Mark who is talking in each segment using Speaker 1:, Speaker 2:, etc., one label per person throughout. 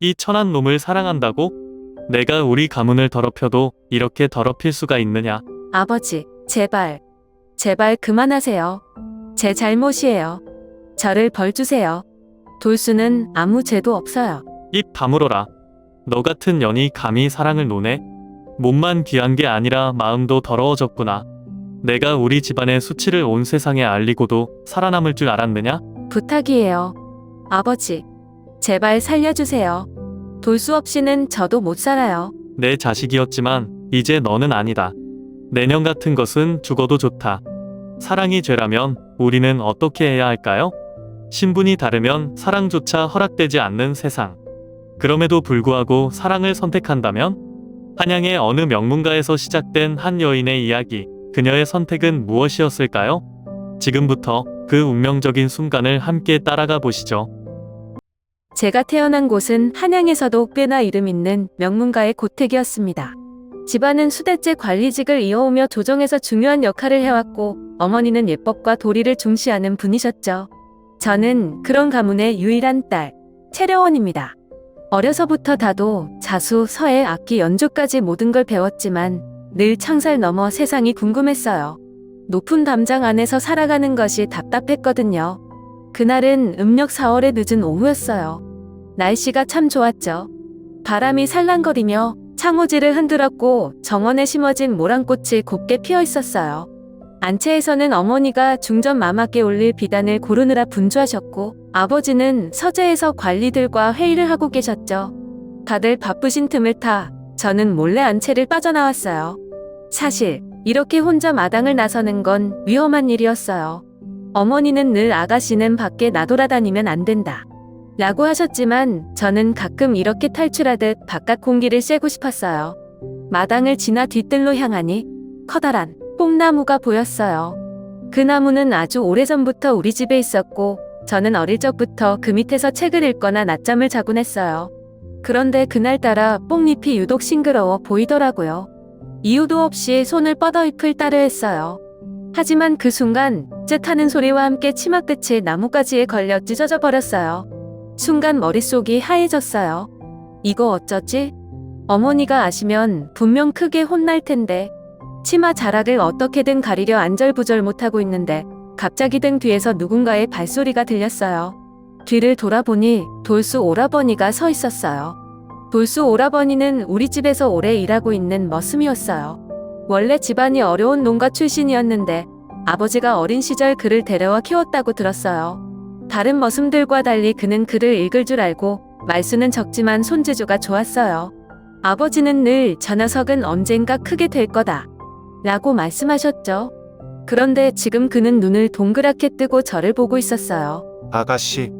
Speaker 1: 이 천한 놈을 사랑한다고? 내가 우리 가문을 더럽혀도 이렇게 더럽힐 수가 있느냐?
Speaker 2: 아버지, 제발, 제발 그만하세요. 제 잘못이에요. 저를 벌 주세요. 돌수는 아무 죄도 없어요.
Speaker 1: 입 다물어라. 너 같은 년이 감히 사랑을 노네? 몸만 귀한 게 아니라 마음도 더러워졌구나. 내가 우리 집안의 수치를 온 세상에 알리고도 살아남을 줄 알았느냐?
Speaker 2: 부탁이에요. 아버지, 제발 살려주세요. 돌수 없이는 저도 못 살아요.
Speaker 1: 내 자식이었지만 이제 너는 아니다. 내년 같은 것은 죽어도 좋다. 사랑이 죄라면 우리는 어떻게 해야 할까요? 신분이 다르면 사랑조차 허락되지 않는 세상. 그럼에도 불구하고 사랑을 선택한다면? 한양의 어느 명문가에서 시작된 한 여인의 이야기. 그녀의 선택은 무엇이었을까요? 지금부터 그 운명적인 순간을 함께 따라가 보시죠.
Speaker 2: 제가 태어난 곳은 한양에서도 꽤나 이름 있는 명문가의 고택이었습니다. 집안은 수대째 관리직을 이어오며 조정에서 중요한 역할을 해왔고 어머니는 예법과 도리를 중시하는 분이셨죠. 저는 그런 가문의 유일한 딸, 채려원입니다. 어려서부터 다도, 자수, 서예, 악기 연주까지 모든 걸 배웠지만 늘 창살 넘어 세상이 궁금했어요. 높은 담장 안에서 살아가는 것이 답답했거든요. 그날은 음력 4월의 늦은 오후였어요. 날씨가 참 좋았죠. 바람이 살랑거리며 창호지를 흔들었고 정원에 심어진 모란꽃이 곱게 피어 있었어요. 안채에서는 어머니가 중전 마마께 올릴 비단을 고르느라 분주하셨고 아버지는 서재에서 관리들과 회의를 하고 계셨죠. 다들 바쁘신 틈을 타 저는 몰래 안채를 빠져나왔어요. 사실 이렇게 혼자 마당을 나서는 건 위험한 일이었어요. 어머니는 늘 아가씨는 밖에 나돌아다니면 안 된다 라고 하셨지만 저는 가끔 이렇게 탈출하듯 바깥 공기를 쐬고 싶었어요. 마당을 지나 뒤뜰로 향하니 커다란 뽕나무가 보였어요. 그 나무는 아주 오래전부터 우리 집에 있었고 저는 어릴 적부터 그 밑에서 책을 읽거나 낮잠을 자곤 했어요. 그런데 그날따라 뽕잎이 유독 싱그러워 보이더라고요. 이유도 없이 손을 뻗어잎을 따려 했어요. 하지만 그 순간 쯧 하는 소리와 함께 치마끝이 나뭇가지에 걸려 찢어져 버렸어요. 순간 머릿속이 하얘졌어요. 이거 어쩌지? 어머니가 아시면 분명 크게 혼날 텐데. 치마 자락을 어떻게든 가리려 안절부절 못하고 있는데 갑자기 등 뒤에서 누군가의 발소리가 들렸어요. 뒤를 돌아보니 돌수 오라버니가 서 있었어요. 돌수 오라버니는 우리 집에서 오래 일하고 있는 머슴이었어요. 원래 집안이 어려운 농가 출신이었는데 아버지가 어린 시절 그를 데려와 키웠다고 들었어요. 다른 머슴들과 달리 그는 글을 읽을 줄 알고 말수는 적지만 손재주가 좋았어요. 아버지는 늘 저 녀석은 언젠가 크게 될 거다 라고 말씀하셨죠. 그런데 지금 그는 눈을 동그랗게 뜨고 저를 보고 있었어요.
Speaker 3: 아가씨,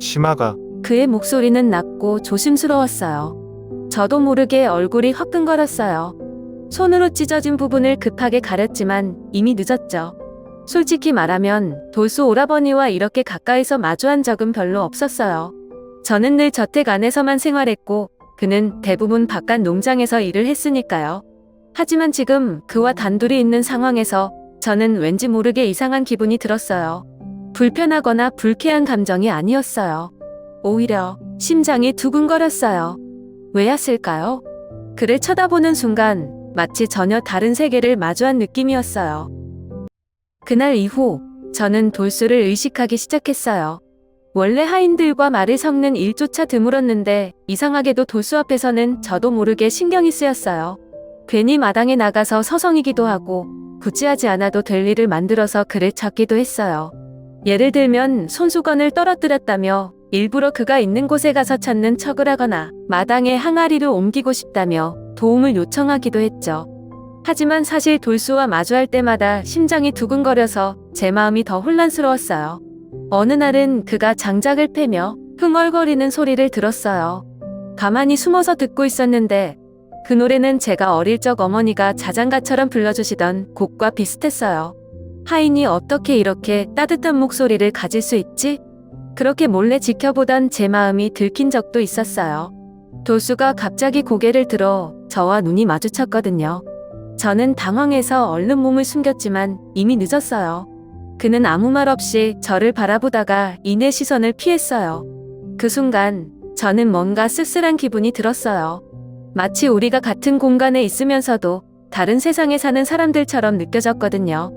Speaker 3: 치마가.
Speaker 2: 그의 목소리는 낮고 조심스러웠어요. 저도 모르게 얼굴이 화끈거렸어요. 손으로 찢어진 부분을 급하게 가렸지만 이미 늦었죠. 솔직히 말하면 돌수 오라버니와 이렇게 가까이서 마주한 적은 별로 없었어요. 저는 늘 저택 안에서만 생활했고 그는 대부분 바깥 농장에서 일을 했으니까요. 하지만 지금 그와 단둘이 있는 상황에서 저는 왠지 모르게 이상한 기분이 들었어요. 불편하거나 불쾌한 감정이 아니었어요. 오히려 심장이 두근거렸어요. 왜였을까요? 그를 쳐다보는 순간 마치 전혀 다른 세계를 마주한 느낌이었어요. 그날 이후 저는 돌수를 의식하기 시작했어요. 원래 하인들과 말을 섞는 일조차 드물었는데 이상하게도 돌수 앞에서는 저도 모르게 신경이 쓰였어요. 괜히 마당에 나가서 서성이기도 하고 굳이 하지 않아도 될 일을 만들어서 그를 찾기도 했어요. 예를 들면 손수건을 떨어뜨렸다며 일부러 그가 있는 곳에 가서 찾는 척을 하거나 마당에 항아리를 옮기고 싶다며 도움을 요청하기도 했죠. 하지만 사실 돌수와 마주할 때마다 심장이 두근거려서 제 마음이 더 혼란스러웠어요. 어느 날은 그가 장작을 패며 흥얼거리는 소리를 들었어요. 가만히 숨어서 듣고 있었는데 그 노래는 제가 어릴 적 어머니가 자장가처럼 불러주시던 곡과 비슷했어요. 하인이 어떻게 이렇게 따뜻한 목소리를 가질 수 있지? 그렇게 몰래 지켜보던 제 마음이 들킨 적도 있었어요. 돌수가 갑자기 고개를 들어 저와 눈이 마주쳤거든요. 저는 당황해서 얼른 몸을 숨겼지만 이미 늦었어요. 그는 아무 말 없이 저를 바라보다가 이내 시선을 피했어요. 그 순간 저는 뭔가 씁쓸한 기분이 들었어요. 마치 우리가 같은 공간에 있으면서도 다른 세상에 사는 사람들처럼 느껴졌거든요.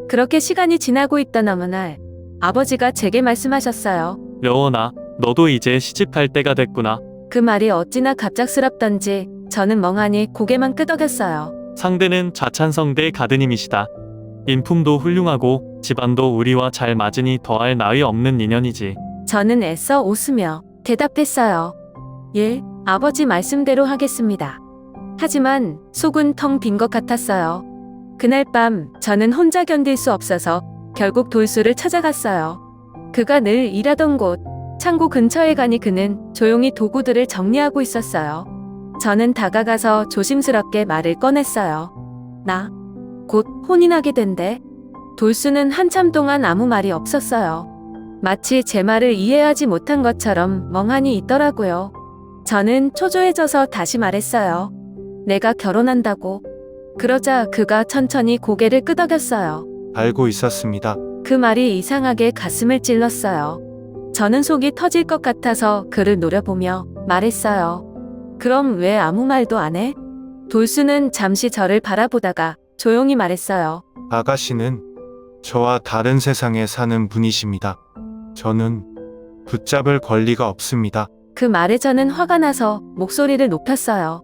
Speaker 2: 그렇게 시간이 지나고 있던 어느 날, 아버지가 제게 말씀하셨어요.
Speaker 1: 여원아, 너도 이제 시집할 때가 됐구나.
Speaker 2: 그 말이 어찌나 갑작스럽던지 저는 멍하니 고개만 끄덕였어요.
Speaker 1: 상대는 좌찬성대 가드님이시다. 인품도 훌륭하고 집안도 우리와 잘 맞으니 더할 나위 없는 인연이지.
Speaker 2: 저는 애써 웃으며 대답했어요. 예, 아버지 말씀대로 하겠습니다. 하지만 속은 텅 빈 것 같았어요. 그날 밤 저는 혼자 견딜 수 없어서 결국 돌수를 찾아갔어요. 그가 늘 일하던 곳, 창고 근처에 가니 그는 조용히 도구들을 정리하고 있었어요. 저는 다가가서 조심스럽게 말을 꺼냈어요. 나 곧 혼인하게 된대. 돌수는 한참 동안 아무 말이 없었어요. 마치 제 말을 이해하지 못한 것처럼 멍하니 있더라고요. 저는 초조해져서 다시 말했어요. 내가 결혼한다고. 그러자 그가 천천히 고개를 끄덕였어요.
Speaker 3: 알고 있었습니다.
Speaker 2: 그 말이 이상하게 가슴을 찔렀어요. 저는 속이 터질 것 같아서 그를 노려보며 말했어요. 그럼 왜 아무 말도 안 해? 돌수는 잠시 저를 바라보다가 조용히 말했어요.
Speaker 3: 아가씨는 저와 다른 세상에 사는 분이십니다. 저는 붙잡을 권리가 없습니다.
Speaker 2: 그 말에 저는 화가 나서 목소리를 높였어요.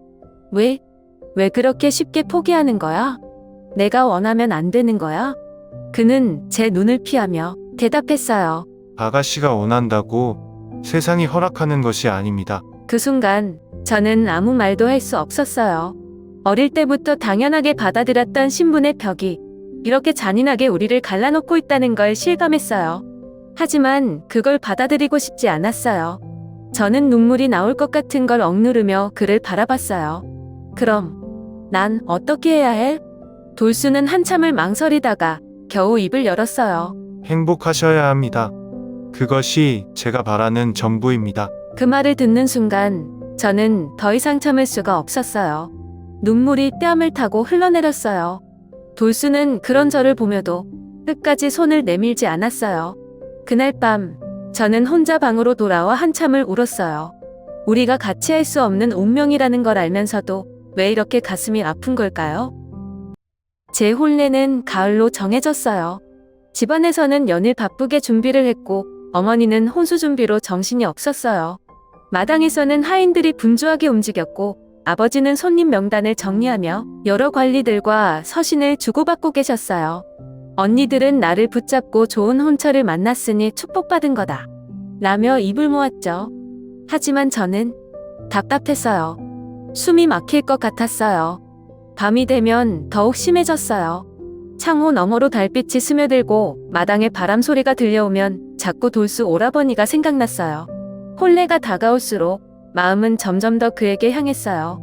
Speaker 2: 왜 그렇게 쉽게 포기하는 거야? 내가 원하면 안 되는 거야? 그는 제 눈을 피하며 대답했어요.
Speaker 3: 아가씨가 원한다고 세상이 허락하는 것이 아닙니다.
Speaker 2: 그 순간 저는 아무 말도 할 수 없었어요. 어릴 때부터 당연하게 받아들였던 신분의 벽이 이렇게 잔인하게 우리를 갈라놓고 있다는 걸 실감했어요. 하지만 그걸 받아들이고 싶지 않았어요. 저는 눈물이 나올 것 같은 걸 억누르며 그를 바라봤어요. 그럼 난 어떻게 해야 해? 돌수는 한참을 망설이다가 겨우 입을 열었어요.
Speaker 3: 행복하셔야 합니다. 그것이 제가 바라는 전부입니다.
Speaker 2: 그 말을 듣는 순간 저는 더 이상 참을 수가 없었어요. 눈물이 뺨을 타고 흘러내렸어요. 돌수는 그런 저를 보며도 끝까지 손을 내밀지 않았어요. 그날 밤 저는 혼자 방으로 돌아와 한참을 울었어요. 우리가 같이 할 수 없는 운명이라는 걸 알면서도 왜 이렇게 가슴이 아픈 걸까요? 제 혼례는 가을로 정해졌어요. 집안에서는 연일 바쁘게 준비를 했고 어머니는 혼수 준비로 정신이 없었어요. 마당에서는 하인들이 분주하게 움직였고 아버지는 손님 명단을 정리하며 여러 관리들과 서신을 주고받고 계셨어요. 언니들은 나를 붙잡고 좋은 혼처를 만났으니 축복받은 거다 라며 입을 모았죠. 하지만 저는 답답했어요. 숨이 막힐 것 같았어요. 밤이 되면 더욱 심해졌어요. 창호 너머로 달빛이 스며들고 마당에 바람 소리가 들려오면 자꾸 돌수 오라버니가 생각났어요. 혼례가 다가올수록 마음은 점점 더 그에게 향했어요.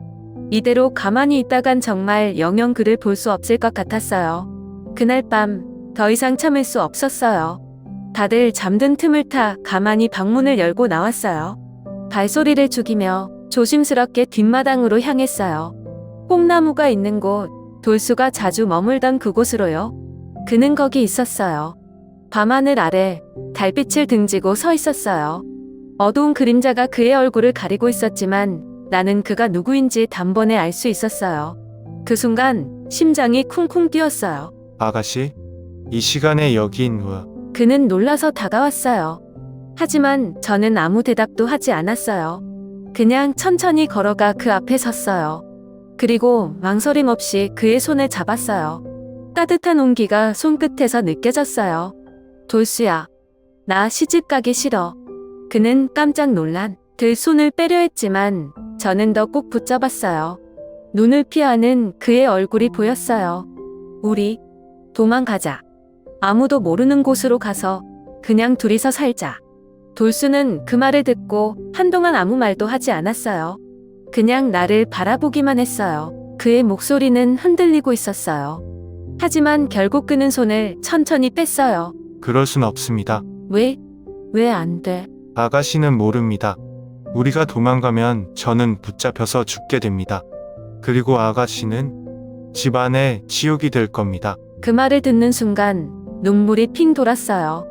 Speaker 2: 이대로 가만히 있다간 정말 영영 그를 볼 수 없을 것 같았어요. 그날 밤 더 이상 참을 수 없었어요. 다들 잠든 틈을 타 가만히 방문을 열고 나왔어요. 발소리를 죽이며 조심스럽게 뒷마당으로 향했어요. 뽕나무가 있는 곳, 돌수가 자주 머물던 그곳으로요. 그는 거기 있었어요. 밤하늘 아래 달빛을 등지고 서 있었어요. 어두운 그림자가 그의 얼굴을 가리고 있었지만 나는 그가 누구인지 단번에 알 수 있었어요. 그 순간 심장이 쿵쿵 뛰었어요.
Speaker 3: 아가씨, 이 시간에 여긴 왜?
Speaker 2: 그는 놀라서 다가왔어요. 하지만 저는 아무 대답도 하지 않았어요. 그냥 천천히 걸어가 그 앞에 섰어요. 그리고 망설임 없이 그의 손을 잡았어요. 따뜻한 온기가 손끝에서 느껴졌어요. 돌수야, 나 시집 가기 싫어. 그는 깜짝 놀란 그 손을 빼려 했지만 저는 더 꼭 붙잡았어요. 눈을 피하는 그의 얼굴이 보였어요. 우리 도망가자. 아무도 모르는 곳으로 가서 그냥 둘이서 살자. 돌수는 그 말을 듣고 한동안 아무 말도 하지 않았어요. 그냥 나를 바라보기만 했어요. 그의 목소리는 흔들리고 있었어요. 하지만 결국 그는 손을 천천히 뺐어요.
Speaker 3: 그럴 순 없습니다.
Speaker 2: 왜 안 돼?
Speaker 3: 아가씨는 모릅니다. 우리가 도망가면 저는 붙잡혀서 죽게 됩니다. 그리고 아가씨는 집안의 지옥이 될 겁니다.
Speaker 2: 그 말을 듣는 순간 눈물이 핑 돌았어요.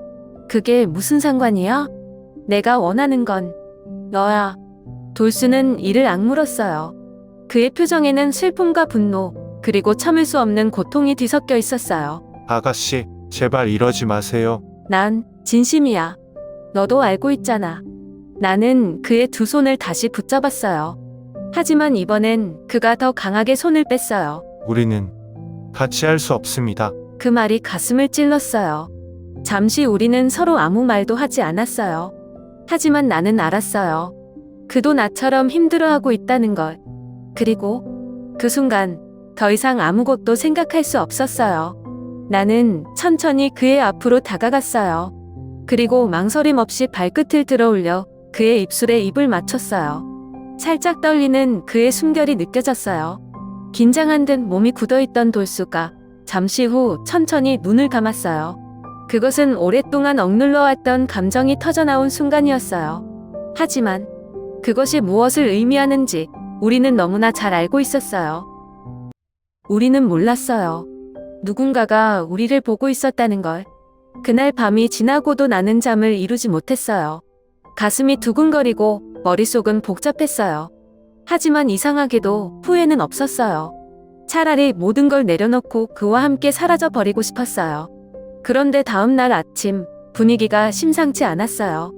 Speaker 2: 그게 무슨 상관이야? 내가 원하는 건 너야. 돌수는 이를 악물었어요. 그의 표정에는 슬픔과 분노, 그리고 참을 수 없는 고통이 뒤섞여 있었어요.
Speaker 3: 아가씨, 제발 이러지 마세요.
Speaker 2: 난 진심이야. 너도 알고 있잖아. 나는 그의 두 손을 다시 붙잡았어요. 하지만 이번엔 그가 더 강하게 손을 뺐어요.
Speaker 3: 우리는 같이 할 수 없습니다.
Speaker 2: 그 말이 가슴을 찔렀어요. 잠시 우리는 서로 아무 말도 하지 않았어요. 하지만 나는 알았어요. 그도 나처럼 힘들어하고 있다는 걸. 그리고 그 순간 더 이상 아무것도 생각할 수 없었어요. 나는 천천히 그의 앞으로 다가갔어요. 그리고 망설임 없이 발끝을 들어올려 그의 입술에 입을 맞췄어요. 살짝 떨리는 그의 숨결이 느껴졌어요. 긴장한 듯 몸이 굳어있던 돌수가 잠시 후 천천히 눈을 감았어요. 그것은 오랫동안 억눌러왔던 감정이 터져나온 순간이었어요. 하지만 그것이 무엇을 의미하는지 우리는 너무나 잘 알고 있었어요. 우리는 몰랐어요. 누군가가 우리를 보고 있었다는 걸. 그날 밤이 지나고도 나는 잠을 이루지 못했어요. 가슴이 두근거리고 머릿속은 복잡했어요. 하지만 이상하게도 후회는 없었어요. 차라리 모든 걸 내려놓고 그와 함께 사라져 버리고 싶었어요. 그런데 다음 날 아침 분위기가 심상치 않았어요.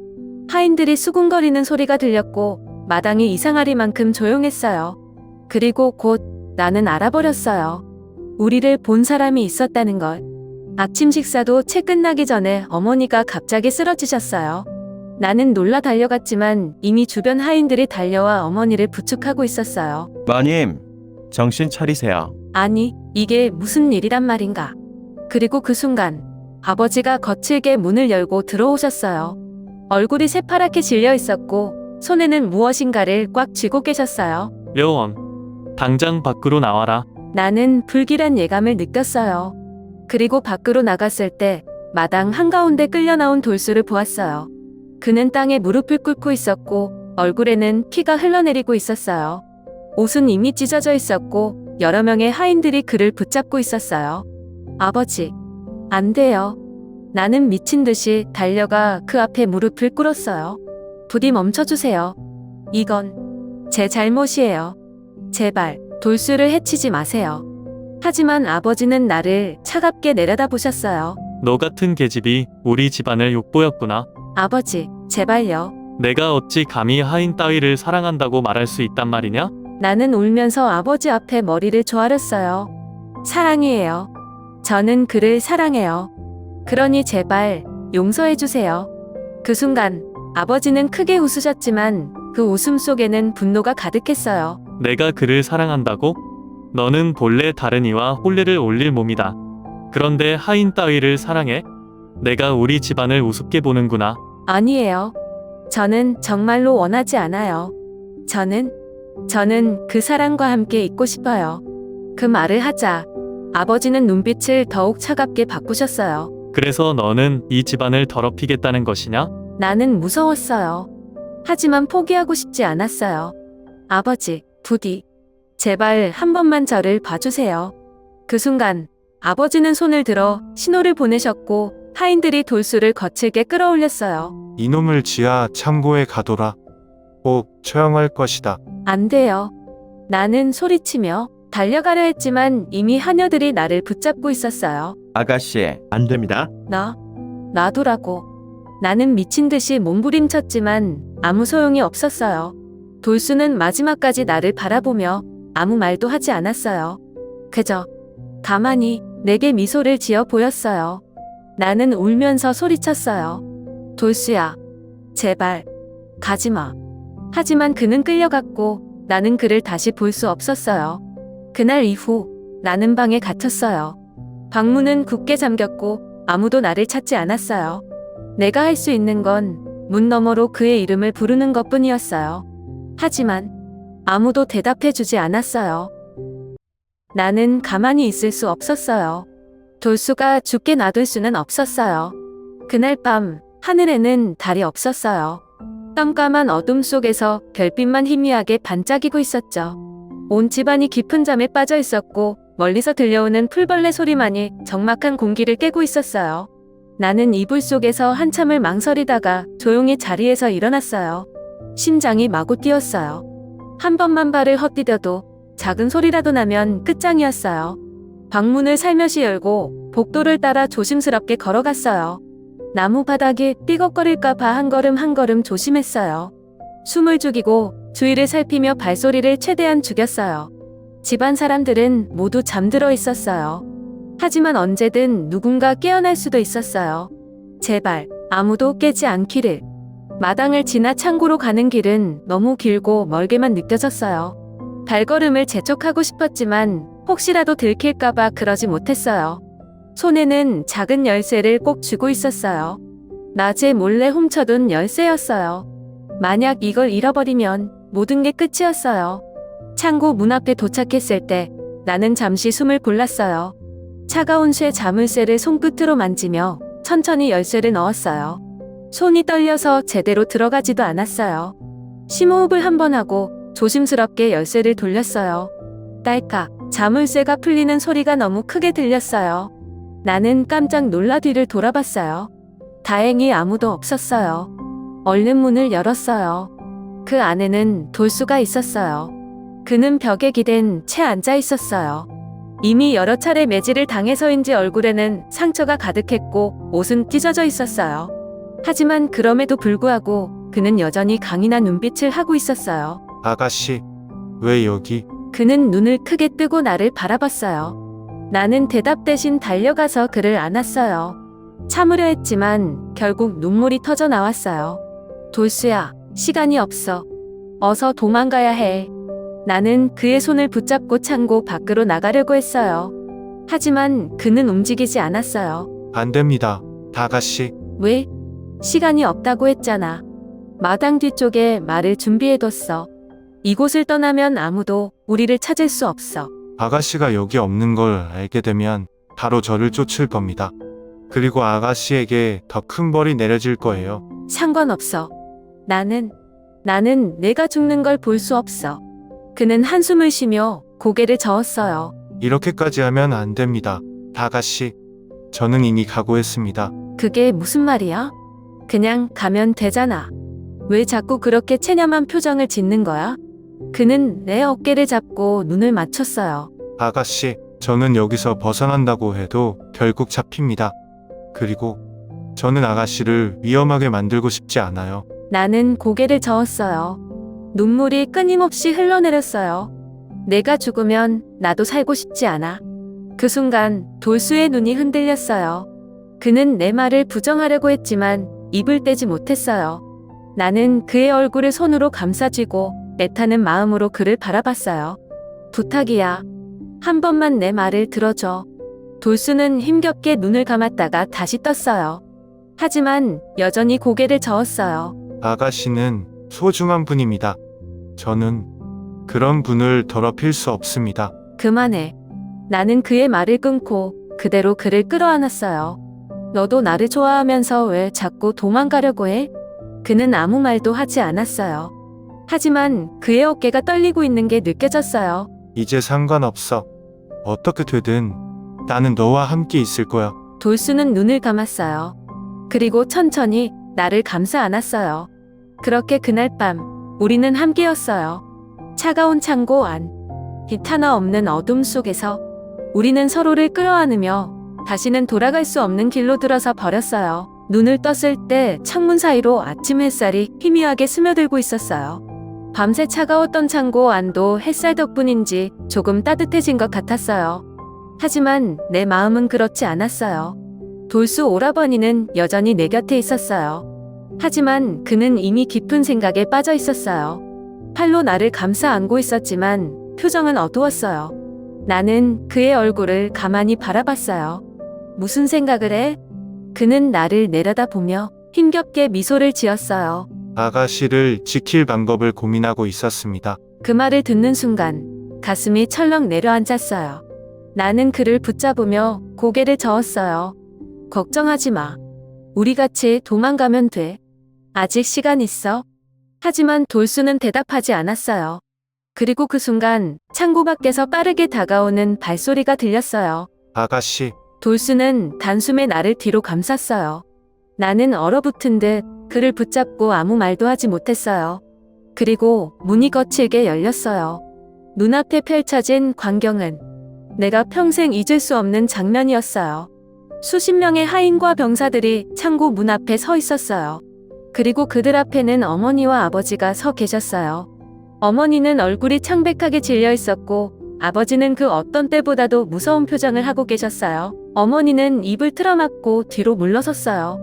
Speaker 2: 하인들이 수군거리는 소리가 들렸고 마당이 이상하리만큼 조용했어요. 그리고 곧 나는 알아버렸어요. 우리를 본 사람이 있었다는 걸. 아침 식사도 채 끝나기 전에 어머니가 갑자기 쓰러지셨어요. 나는 놀라 달려갔지만 이미 주변 하인들이 달려와 어머니를 부축하고 있었어요.
Speaker 4: 마님, 정신 차리세요.
Speaker 2: 아니, 이게 무슨 일이란 말인가. 그리고 그 순간 아버지가 거칠게 문을 열고 들어오셨어요. 얼굴이 새파랗게 질려 있었고 손에는 무엇인가를 꽉 쥐고 계셨어요.
Speaker 1: 려원, 당장 밖으로 나와라.
Speaker 2: 나는 불길한 예감을 느꼈어요. 그리고 밖으로 나갔을 때 마당 한가운데 끌려 나온 돌수를 보았어요. 그는 땅에 무릎을 꿇고 있었고 얼굴에는 피가 흘러내리고 있었어요. 옷은 이미 찢어져 있었고 여러 명의 하인들이 그를 붙잡고 있었어요. 아버지, 안 돼요. 나는 미친 듯이 달려가 그 앞에 무릎을 꿇었어요. 부디 멈춰주세요. 이건 제 잘못이에요. 제발 돌수를 해치지 마세요. 하지만 아버지는 나를 차갑게 내려다보셨어요.
Speaker 1: 너 같은 계집이 우리 집안을 욕보였구나.
Speaker 2: 아버지, 제발요.
Speaker 1: 내가 어찌 감히 하인 따위를 사랑한다고 말할 수 있단 말이냐?
Speaker 2: 나는 울면서 아버지 앞에 머리를 조아렸어요. 사랑이에요. 저는 그를 사랑해요. 그러니 제발 용서해주세요. 그 순간 아버지는 크게 웃으셨지만 그 웃음 속에는 분노가 가득했어요.
Speaker 1: 내가 그를 사랑한다고? 너는 본래 다른 이와 혼례를 올릴 몸이다. 그런데 하인 따위를 사랑해? 내가 우리 집안을 우습게 보는구나.
Speaker 2: 아니에요. 저는 정말로 원하지 않아요. 저는 그 사랑과 함께 있고 싶어요. 그 말을 하자 아버지는 눈빛을 더욱 차갑게 바꾸셨어요.
Speaker 1: 그래서 너는 이 집안을 더럽히겠다는 것이냐?
Speaker 2: 나는 무서웠어요. 하지만 포기하고 싶지 않았어요. 아버지, 부디 제발 한 번만 저를 봐주세요. 그 순간 아버지는 손을 들어 신호를 보내셨고 하인들이 돌수를 거칠게 끌어올렸어요.
Speaker 3: 이놈을 지하 창고에 가둬라. 꼭 처형할 것이다.
Speaker 2: 안 돼요. 나는 소리치며 달려가려 했지만 이미 하녀들이 나를 붙잡고 있었어요.
Speaker 4: 아가씨, 안 됩니다.
Speaker 2: 놔두라고. 나는 미친 듯이 몸부림쳤지만 아무 소용이 없었어요. 돌수는 마지막까지 나를 바라보며 아무 말도 하지 않았어요. 그저 가만히 내게 미소를 지어 보였어요. 나는 울면서 소리쳤어요. 돌수야, 제발 가지마. 하지만 그는 끌려갔고 나는 그를 다시 볼 수 없었어요. 그날 이후 나는 방에 갇혔어요. 방문은 굳게 잠겼고 아무도 나를 찾지 않았어요. 내가 할 수 있는 건 문 너머로 그의 이름을 부르는 것뿐이었어요. 하지만 아무도 대답해주지 않았어요. 나는 가만히 있을 수 없었어요. 돌수가 죽게 놔둘 수는 없었어요. 그날 밤 하늘에는 달이 없었어요. 깜깜한 어둠 속에서 별빛만 희미하게 반짝이고 있었죠. 온 집안이 깊은 잠에 빠져 있었고 멀리서 들려오는 풀벌레 소리만이 적막한 공기를 깨고 있었어요. 나는 이불 속에서 한참을 망설이다가 조용히 자리에서 일어났어요. 심장이 마구 뛰었어요. 한 번만 발을 헛디뎌도 작은 소리라도 나면 끝장이었어요. 방문을 살며시 열고 복도를 따라 조심스럽게 걸어갔어요. 나무 바닥이 삐걱거릴까봐 한 걸음 한 걸음 조심했어요. 숨을 죽이고 주위를 살피며 발소리를 최대한 죽였어요. 집안 사람들은 모두 잠들어 있었어요. 하지만 언제든 누군가 깨어날 수도 있었어요. 제발 아무도 깨지 않기를. 마당을 지나 창고로 가는 길은 너무 길고 멀게만 느껴졌어요. 발걸음을 재촉하고 싶었지만 혹시라도 들킬까봐 그러지 못했어요. 손에는 작은 열쇠를 꼭 쥐고 있었어요. 낮에 몰래 훔쳐둔 열쇠였어요. 만약 이걸 잃어버리면 모든 게 끝이었어요. 창고 문 앞에 도착했을 때 나는 잠시 숨을 골랐어요. 차가운 쇠 자물쇠를 손끝으로 만지며 천천히 열쇠를 넣었어요. 손이 떨려서 제대로 들어가지도 않았어요. 심호흡을 한 번 하고 조심스럽게 열쇠를 돌렸어요. 딸깍, 자물쇠가 풀리는 소리가 너무 크게 들렸어요. 나는 깜짝 놀라 뒤를 돌아봤어요. 다행히 아무도 없었어요. 얼른 문을 열었어요. 그 안에는 돌수가 있었어요. 그는 벽에 기댄 채 앉아 있었어요. 이미 여러 차례 매질을 당해서인지 얼굴에는 상처가 가득했고 옷은 찢어져 있었어요. 하지만 그럼에도 불구하고 그는 여전히 강인한 눈빛을 하고 있었어요.
Speaker 3: 아가씨, 왜 여기?
Speaker 2: 그는 눈을 크게 뜨고 나를 바라봤어요. 나는 대답 대신 달려가서 그를 안았어요. 참으려 했지만 결국 눈물이 터져 나왔어요. 돌수야, 시간이 없어. 어서 도망가야 해. 나는 그의 손을 붙잡고 창고 밖으로 나가려고 했어요. 하지만 그는 움직이지 않았어요.
Speaker 3: 안 됩니다. 아가씨,
Speaker 2: 왜? 시간이 없다고 했잖아. 마당 뒤쪽에 말을 준비해뒀어. 이곳을 떠나면 아무도 우리를 찾을 수 없어.
Speaker 3: 아가씨가 여기 없는 걸 알게 되면 바로 저를 쫓을 겁니다. 그리고 아가씨에게 더 큰 벌이 내려질 거예요.
Speaker 2: 상관없어. 나는 내가 죽는 걸 볼 수 없어. 그는 한숨을 쉬며 고개를 저었어요.
Speaker 3: 이렇게까지 하면 안 됩니다. 아가씨, 저는 이미 각오했습니다.
Speaker 2: 그게 무슨 말이야? 그냥 가면 되잖아. 왜 자꾸 그렇게 체념한 표정을 짓는 거야? 그는 내 어깨를 잡고 눈을 맞췄어요.
Speaker 3: 아가씨, 저는 여기서 벗어난다고 해도 결국 잡힙니다. 그리고 저는 아가씨를 위험하게 만들고 싶지 않아요.
Speaker 2: 나는 고개를 저었어요. 눈물이 끊임없이 흘러내렸어요. 내가 죽으면 나도 살고 싶지 않아. 그 순간 돌수의 눈이 흔들렸어요. 그는 내 말을 부정하려고 했지만 입을 떼지 못했어요. 나는 그의 얼굴을 손으로 감싸쥐고 애타는 마음으로 그를 바라봤어요. 부탁이야. 한 번만 내 말을 들어줘. 돌수는 힘겹게 눈을 감았다가 다시 떴어요. 하지만 여전히 고개를 저었어요.
Speaker 3: 아가씨는 소중한 분입니다. 저는 그런 분을 더럽힐 수 없습니다.
Speaker 2: 그만해. 나는 그의 말을 끊고 그대로 그를 끌어안았어요. 너도 나를 좋아하면서 왜 자꾸 도망가려고 해? 그는 아무 말도 하지 않았어요. 하지만 그의 어깨가 떨리고 있는 게 느껴졌어요.
Speaker 3: 이제 상관없어. 어떻게 되든 나는 너와 함께 있을 거야.
Speaker 2: 돌수는 눈을 감았어요. 그리고 천천히 나를 감싸 안았어요. 그렇게 그날 밤 우리는 함께였어요. 차가운 창고 안, 빛 하나 없는 어둠 속에서 우리는 서로를 끌어안으며 다시는 돌아갈 수 없는 길로 들어서 버렸어요. 눈을 떴을 때 창문 사이로 아침 햇살이 희미하게 스며들고 있었어요. 밤새 차가웠던 창고 안도 햇살 덕분인지 조금 따뜻해진 것 같았어요. 하지만 내 마음은 그렇지 않았어요. 돌수 오라버니는 여전히 내 곁에 있었어요. 하지만 그는 이미 깊은 생각에 빠져 있었어요. 팔로 나를 감싸 안고 있었지만 표정은 어두웠어요. 나는 그의 얼굴을 가만히 바라봤어요. 무슨 생각을 해? 그는 나를 내려다보며 힘겹게 미소를 지었어요.
Speaker 3: 아가씨를 지킬 방법을 고민하고 있었습니다.
Speaker 2: 그 말을 듣는 순간 가슴이 철렁 내려앉았어요. 나는 그를 붙잡으며 고개를 저었어요. 걱정하지 마. 우리 같이 도망가면 돼. 아직 시간 있어. 하지만 돌수는 대답하지 않았어요. 그리고 그 순간 창고 밖에서 빠르게 다가오는 발소리가 들렸어요.
Speaker 3: 아가씨,
Speaker 2: 돌수는 단숨에 나를 뒤로 감쌌어요. 나는 얼어붙은 듯 그를 붙잡고 아무 말도 하지 못했어요. 그리고 문이 거칠게 열렸어요. 눈앞에 펼쳐진 광경은 내가 평생 잊을 수 없는 장면이었어요. 수십 명의 하인과 병사들이 창고 문 앞에 서 있었어요. 그리고 그들 앞에는 어머니와 아버지가 서 계셨어요. 어머니는 얼굴이 창백하게 질려 있었고 아버지는 그 어떤 때보다도 무서운 표정을 하고 계셨어요. 어머니는 입을 틀어막고 뒤로 물러섰어요.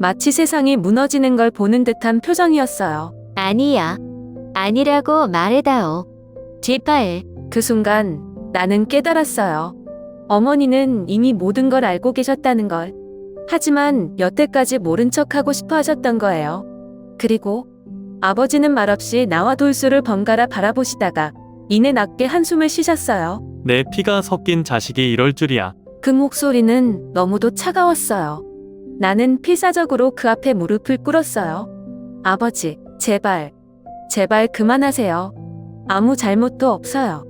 Speaker 2: 마치 세상이 무너지는 걸 보는 듯한 표정이었어요.
Speaker 5: 아니야. 아니라고 말해다오. 제발.
Speaker 2: 그 순간 나는 깨달았어요. 어머니는 이미 모든 걸 알고 계셨다는 걸. 하지만 여태까지 모른 척하고 싶어 하셨던 거예요. 그리고 아버지는 말없이 나와 돌수를 번갈아 바라보시다가 이내 낮게 한숨을 쉬셨어요.
Speaker 1: 내 피가 섞인 자식이 이럴 줄이야.
Speaker 2: 그 목소리는 너무도 차가웠어요. 나는 필사적으로 그 앞에 무릎을 꿇었어요. 아버지, 제발, 제발 그만하세요. 아무 잘못도 없어요.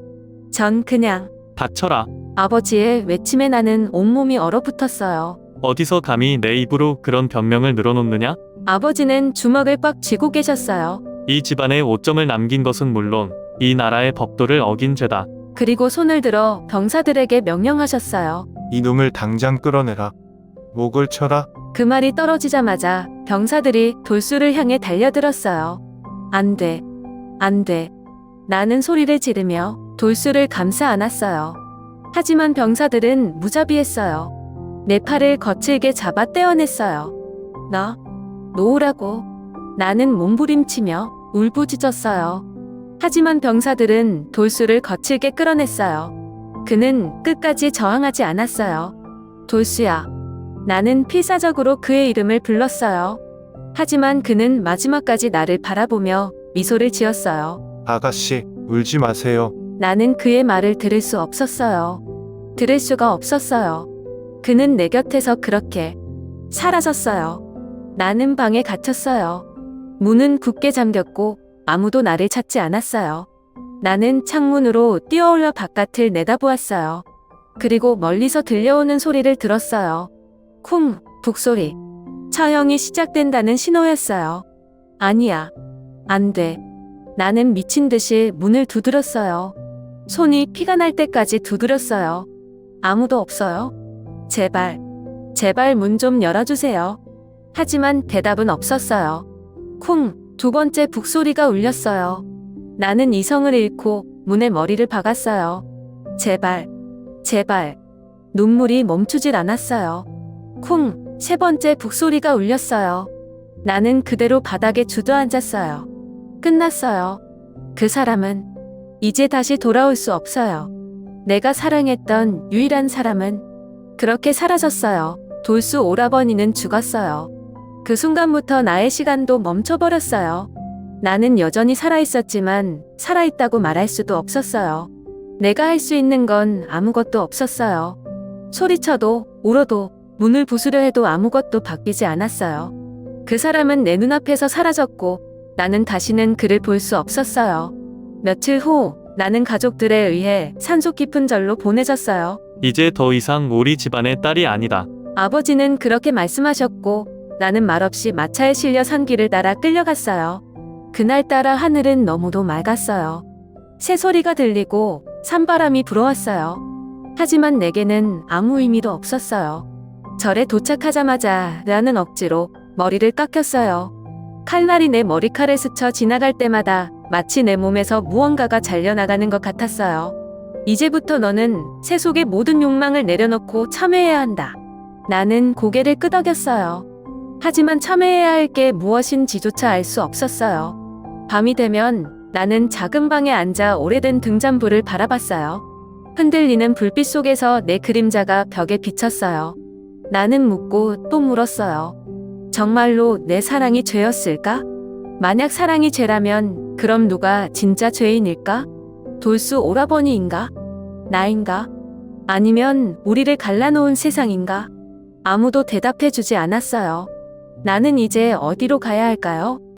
Speaker 2: 전 그냥
Speaker 1: 닥쳐라.
Speaker 2: 아버지의 외침에 나는 온몸이 얼어붙었어요.
Speaker 1: 어디서 감히 내 입으로 그런 변명을 늘어놓느냐?
Speaker 2: 아버지는 주먹을 꽉 쥐고 계셨어요.
Speaker 1: 이 집안에 오점을 남긴 것은 물론 이 나라의 법도를 어긴 죄다.
Speaker 2: 그리고 손을 들어 병사들에게 명령하셨어요.
Speaker 3: 이놈을 당장 끌어내라. 목을 쳐라.
Speaker 2: 그 말이 떨어지자마자 병사들이 돌수를 향해 달려들었어요. 안 돼. 안 돼. 나는 소리를 지르며 돌수를 감싸 안았어요. 하지만 병사들은 무자비했어요. 내 팔을 거칠게 잡아 떼어냈어요. 놓으라고. 나는 몸부림치며 울부짖었어요. 하지만 병사들은 돌수를 거칠게 끌어냈어요. 그는 끝까지 저항하지 않았어요. 돌수야. 나는 필사적으로 그의 이름을 불렀어요. 하지만 그는 마지막까지 나를 바라보며 미소를 지었어요.
Speaker 3: 아가씨, 울지 마세요.
Speaker 2: 나는 그의 말을 들을 수 없었어요. 들을 수가 없었어요. 그는 내 곁에서 그렇게 사라졌어요. 나는 방에 갇혔어요. 문은 굳게 잠겼고 아무도 나를 찾지 않았어요. 나는 창문으로 뛰어올라 바깥을 내다보았어요. 그리고 멀리서 들려오는 소리를 들었어요. 쿵, 북소리. 처형이 시작된다는 신호였어요. 아니야. 안 돼. 나는 미친 듯이 문을 두드렸어요. 손이 피가 날 때까지 두드렸어요. 아무도 없어요? 제발, 제발 문 좀 열어주세요. 하지만 대답은 없었어요. 쿵, 두 번째 북소리가 울렸어요. 나는 이성을 잃고 문에 머리를 박았어요. 제발, 제발. 눈물이 멈추질 않았어요. 쿵, 세 번째 북소리가 울렸어요. 나는 그대로 바닥에 주저앉았어요. 끝났어요. 그 사람은 이제 다시 돌아올 수 없어요. 내가 사랑했던 유일한 사람은 그렇게 사라졌어요. 돌수 오라버니는 죽었어요. 그 순간부터 나의 시간도 멈춰버렸어요. 나는 여전히 살아있었지만 살아있다고 말할 수도 없었어요. 내가 할 수 있는 건 아무것도 없었어요. 소리쳐도 울어도 문을 부수려 해도 아무것도 바뀌지 않았어요. 그 사람은 내 눈앞에서 사라졌고 나는 다시는 그를 볼 수 없었어요. 며칠 후 나는 가족들에 의해 산속 깊은 절로 보내졌어요.
Speaker 1: 이제 더 이상 우리 집안의 딸이 아니다.
Speaker 2: 아버지는 그렇게 말씀하셨고 나는 말없이 마차에 실려 산 길을 따라 끌려갔어요. 그날따라 하늘은 너무도 맑았어요. 새소리가 들리고 산바람이 불어왔어요. 하지만 내게는 아무 의미도 없었어요. 절에 도착하자마자 나는 억지로 머리를 깎였어요. 칼날이 내 머리칼에 스쳐 지나갈 때마다 마치 내 몸에서 무언가가 잘려나가는 것 같았어요. 이제부터 너는 세속의 모든 욕망을 내려놓고 참회해야 한다. 나는 고개를 끄덕였어요. 하지만 참회해야 할 게 무엇인지조차 알 수 없었어요. 밤이 되면 나는 작은 방에 앉아 오래된 등잔불을 바라봤어요. 흔들리는 불빛 속에서 내 그림자가 벽에 비쳤어요. 나는 묻고 또 물었어요. 정말로 내 사랑이 죄였을까? 만약 사랑이 죄라면 그럼 누가 진짜 죄인일까? 돌수 오라버니인가? 나인가? 아니면 우리를 갈라놓은 세상인가? 아무도 대답해주지 않았어요. 나는 이제 어디로 가야 할까요?